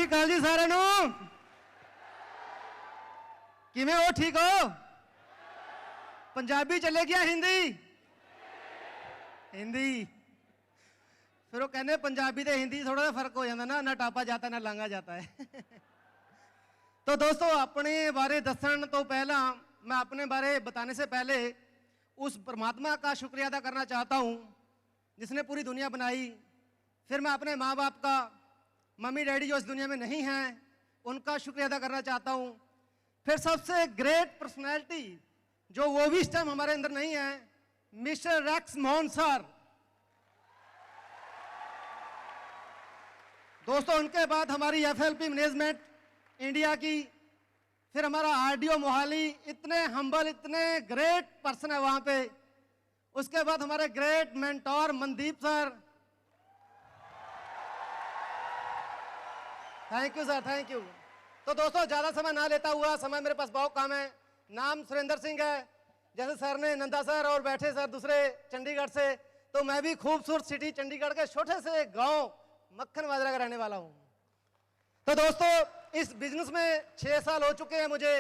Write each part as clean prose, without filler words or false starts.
अकाल जी सारे नू किवें हो? ठीक हो? पंजाबी चलेगी या हिंदी? हिंदी। फिर वो कहने पंजाबी ते हिंदी थोड़ा सा फर्क हो जाता ना टापा जाता ना लांगा जाता है। तो दोस्तों अपने बारे दसन तो पहला मैं अपने बारे बताने से पहले उस परमात्मा का शुक्रिया अदा करना चाहता हूँ जिसने पूरी दुनिया बनाई। फिर मैं अपने माँ बाप का, मम्मी डैडी जो इस दुनिया में नहीं हैं उनका शुक्रिया अदा करना चाहता हूँ। फिर सबसे ग्रेट पर्सनैलिटी जो वो भी इस टाइम हमारे अंदर नहीं है, मिस्टर रेक्स मोहन सर। दोस्तों उनके बाद हमारी एफएलपी मैनेजमेंट इंडिया की, फिर हमारा आरडीओ मोहाली, इतने हम्बल इतने ग्रेट पर्सन है वहां पे। उसके बाद हमारे great mentor Mandeep sir. Thank you sir, thank you. तो दोस्तों ज़्यादा समय ना लेता हुआ, समय मेरे पास बहुत कम है। नाम सुरेंद्र सिंह है, जैसे सर ने नंदा सर और बैठे सर दूसरे चंडीगढ़ से, तो मैं भी खूबसूरत सिटी चंडीगढ़ के छोटे से गांव मक्खन बाजरा का रहने वाला हूं। तो दोस्तों इस बिजनेस में 6 साल हो चुके हैं मुझे।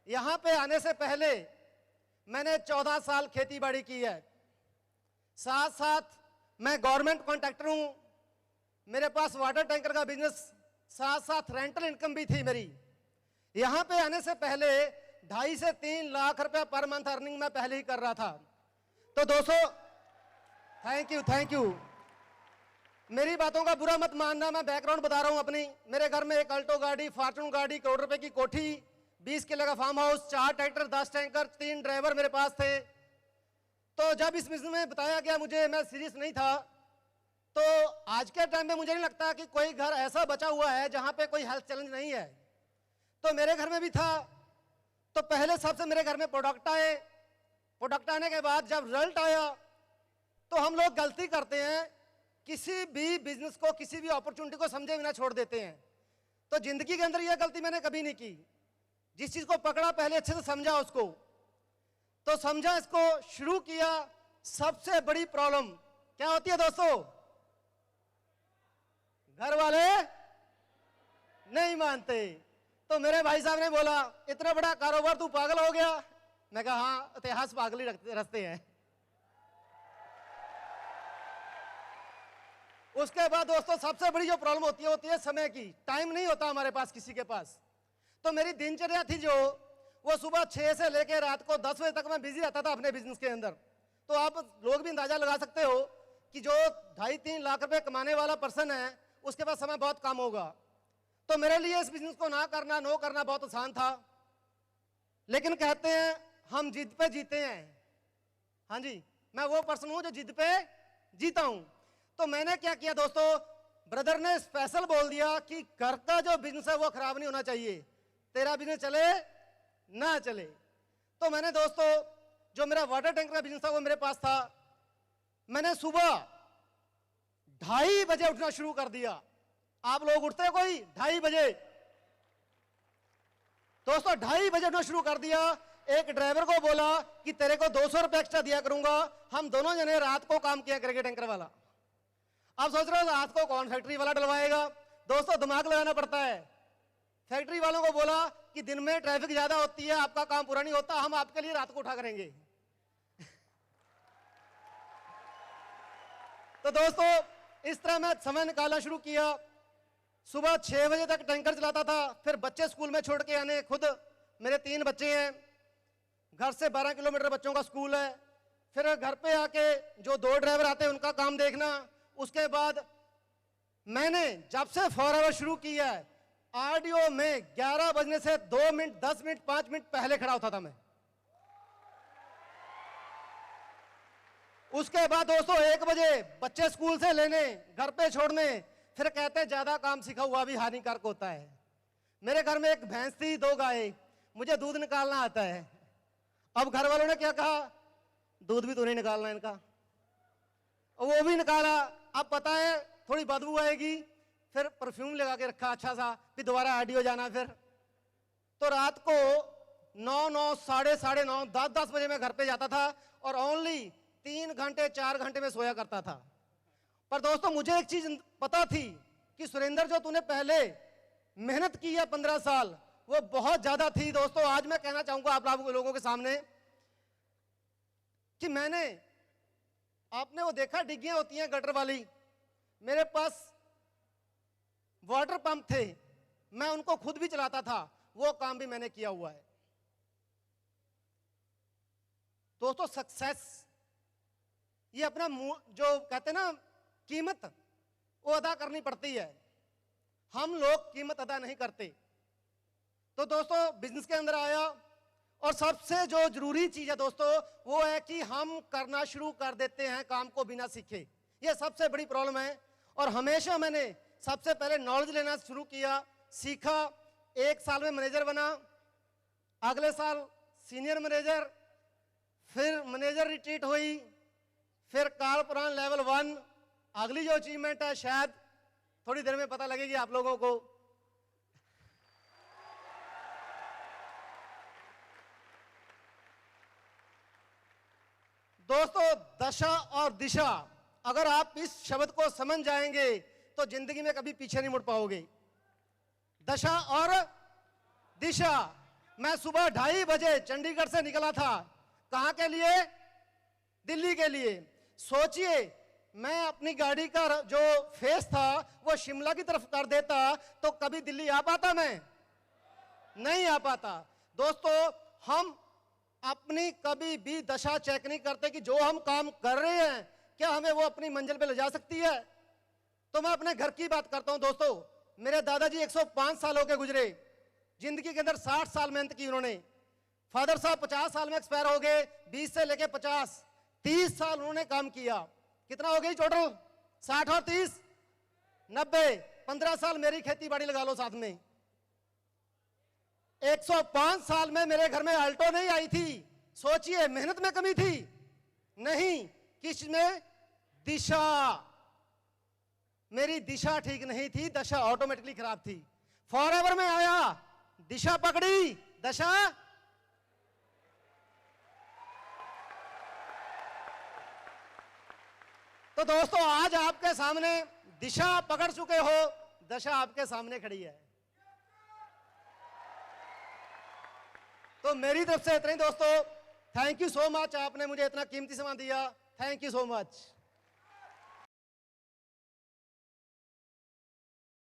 यहां पे आने से पहले मैंने 14 साल खेती बाड़ी की है। साथ साथ मैं गवर्नमेंट कॉन्ट्रैक्टर हूं। मेरे पास वाटर टैंकर का बिजनेस, साथ साथ रेंटल इनकम भी थी मेरी। यहां पे आने से पहले 2.5 से 3 लाख रुपया पर मंथ अर्निंग मैं पहले ही कर रहा था। तो दोस्तों थैंक यू, थैंक यू। मेरी बातों का बुरा मत मानना, मैं बैकग्राउंड बता रहा हूं अपनी। मेरे घर में एक अल्टो गाड़ी, फॉर्च्यून गाड़ी, करोड़ रुपए की कोठी, 20 किले का farm house, 4 tractor, 10 tanker, 3 driver मेरे पास थे। तो जब इस बिजनेस में बताया गया मुझे, मैं सीरियस नहीं था। तो आज के टाइम में मुझे नहीं लगता कि कोई घर ऐसा बचा हुआ है जहां पे कोई हेल्थ चैलेंज नहीं है। तो मेरे घर में भी था। तो पहले सबसे मेरे घर में प्रोडक्ट आए। प्रोडक्ट आने के बाद जब रिजल्ट आया तो हम लोग गलती करते हैं, किसी भी बिजनेस को, किसी भी अपॉर्चुनिटी को समझे बिना छोड़ देते हैं। तो जिंदगी के अंदर यह गलती मैंने कभी नहीं की। जिस चीज को पकड़ा पहले अच्छे से समझा उसको, तो समझा, इसको शुरू किया। सबसे बड़ी प्रॉब्लम क्या होती है दोस्तों? घर वाले नहीं मानते। तो मेरे भाई साहब ने बोला इतना बड़ा कारोबार तू पागल हो गया? मैं कहा हाँ, इतिहास पागल ही रखते हैं। उसके बाद दोस्तों सबसे बड़ी जो प्रॉब्लम होती है समय की। टाइम नहीं होता हमारे पास, किसी के पास। तो मेरी दिनचर्या थी जो, वो सुबह 6 से लेकर रात को 10 बजे तक मैं बिजी रहता था अपने बिजनेस के अंदर। तो आप लोग भी अंदाजा लगा सकते हो कि जो 2.5-3 लाख रुपए कमाने वाला पर्सन है उसके पास समय बहुत कम होगा। तो मेरे लिए इस बिजनेस को नो करना बहुत आसान था। लेकिन कहते हैं हम जिद पे जीते हैं। हाँ जी, मैं वो पर्सन हूं जो जिद पे जीता हूं। तो मैंने क्या किया दोस्तों, ब्रदर ने स्पेशल बोल दिया कि घर का जो बिजनेस है वो खराब नहीं होना चाहिए, तेरा बिजनेस चले ना चले। तो मैंने दोस्तों जो मेरा वाटर टैंकर का बिजनेस था वो मेरे पास था। मैंने सुबह 2:30 बजे उठना शुरू कर दिया। आप लोग उठते हैं कोई 2:30 बजे? दोस्तों 2:30 बजे उठना शुरू कर दिया। एक ड्राइवर को बोला कि तेरे को 200 रुपए एक्स्ट्रा दिया करूंगा, हम दोनों जने रात को काम किया करेंगे टैंकर वाला। आप सोच रहे हो रात को कौन फैक्ट्री वाला डलवाएगा? दोस्तों दिमाग लगाना पड़ता है। फैक्ट्री वालों को बोला कि दिन में ट्रैफिक ज्यादा होती है, आपका काम पूरा नहीं होता, हम आपके लिए रात को उठा करेंगे। तो दोस्तों इस तरह मैं समय निकालना शुरू किया। सुबह 6 बजे तक टैंकर चलाता था। फिर बच्चे स्कूल में छोड़ के आने, खुद मेरे 3 बच्चे हैं, घर से 12 किलोमीटर बच्चों का स्कूल है। फिर घर पे आके जो 2 ड्राइवर आते हैं उनका काम देखना। उसके बाद मैंने जब से फॉरएवर शुरू किया है, आरडीओ में 11 बजने से 2 मिनट, 10 मिनट, 5 मिनट पहले खड़ा होता था मैं। उसके बाद दोस्तों 1 बजे बच्चे स्कूल से लेने, घर पे छोड़ने। फिर कहते हैं ज्यादा काम सीखा हुआ भी हानिकारक होता है। मेरे घर में एक भैंस थी, 2 गाय, मुझे दूध निकालना आता है। अब घर वालों ने क्या कहा, दूध भी तो नहीं निकालना इनका, वो भी निकाला। अब पता है थोड़ी बदबू आएगी, फिर परफ्यूम लगा के रखा अच्छा सा, फिर दोबारा आरडीओ जाना। फिर तो रात को 9, साढ़े 9, 10 बजे मैं घर पे जाता था और ओनली 3 घंटे 4 घंटे में सोया करता था। पर दोस्तों मुझे एक चीज पता थी कि सुरेंद्र, जो तूने पहले मेहनत की है 15 साल, वो बहुत ज्यादा थी दोस्तों। आज मैं कहना चाहूंगा आप लोगों के सामने कि मैंने, आपने वो देखा डिग्गियां होती हैं गटर वाली, मेरे पास वाटर पंप थे, मैं उनको खुद भी चलाता था, वो काम भी मैंने किया हुआ है। दोस्तों सक्सेस ये अपना जो कहते हैं ना कीमत, वो अदा करनी पड़ती है। हम लोग कीमत अदा नहीं करते। तो दोस्तों बिजनेस के अंदर आया और सबसे जो जरूरी चीज है दोस्तों वो है कि हम करना शुरू कर देते हैं काम को बिना सीखे। ये सबसे बड़ी प्रॉब्लम है। और हमेशा मैंने सबसे पहले नॉलेज लेना शुरू किया, सीखा, 1 साल में मैनेजर बना, अगले साल सीनियर मैनेजर, फिर मैनेजर रिट्रीट हुई, फिर कारपोरेट लेवल 1। अगली जो अचीवमेंट है शायद थोड़ी देर में पता लगेगी आप लोगों को। दोस्तों दशा और दिशा, अगर आप इस शब्द को समझ जाएंगे तो जिंदगी में कभी पीछे नहीं मुड़ पाओगे। दशा और दिशा। मैं सुबह 2:30 बजे चंडीगढ़ से निकला था, कहां के लिए? दिल्ली के लिए। सोचिए मैं अपनी गाड़ी का जो फेस था वो शिमला की तरफ कर देता तो कभी दिल्ली आ पाता? मैं नहीं आ पाता। दोस्तों हम अपनी कभी भी दशा चेक नहीं करते कि जो हम काम कर रहे हैं क्या हमें वो अपनी मंजिल पे ले जा सकती है। तो मैं अपने घर की बात करता हूं दोस्तों। मेरे दादाजी 105 साल होके गुजरे, जिंदगी के अंदर 60 साल मेहनत की उन्होंने। फादर साहब 50 साल में एक्सपायर हो गए, 20 से लेके 50, 30 साल उन्होंने काम किया। कितना हो गई टोटल? 60 और 30 90, 15 साल मेरी खेती बाड़ी लगा लो साथ में। 105 साल में मेरे घर में अल्टो नहीं आई थी। सोचिए मेहनत में कमी थी? नहीं। किस में? दिशा। मेरी दिशा ठीक नहीं थी, दशा ऑटोमेटिकली खराब थी। फॉरएवर में आया, दिशा पकड़ी, दशा। तो दोस्तों आज आपके सामने दिशा पकड़ चुके हो, दशा आपके सामने खड़ी है। तो मेरी तरफ से इतना ही दोस्तों। थैंक यू सो मच, आपने मुझे इतना कीमती समय दिया। Thank you so much.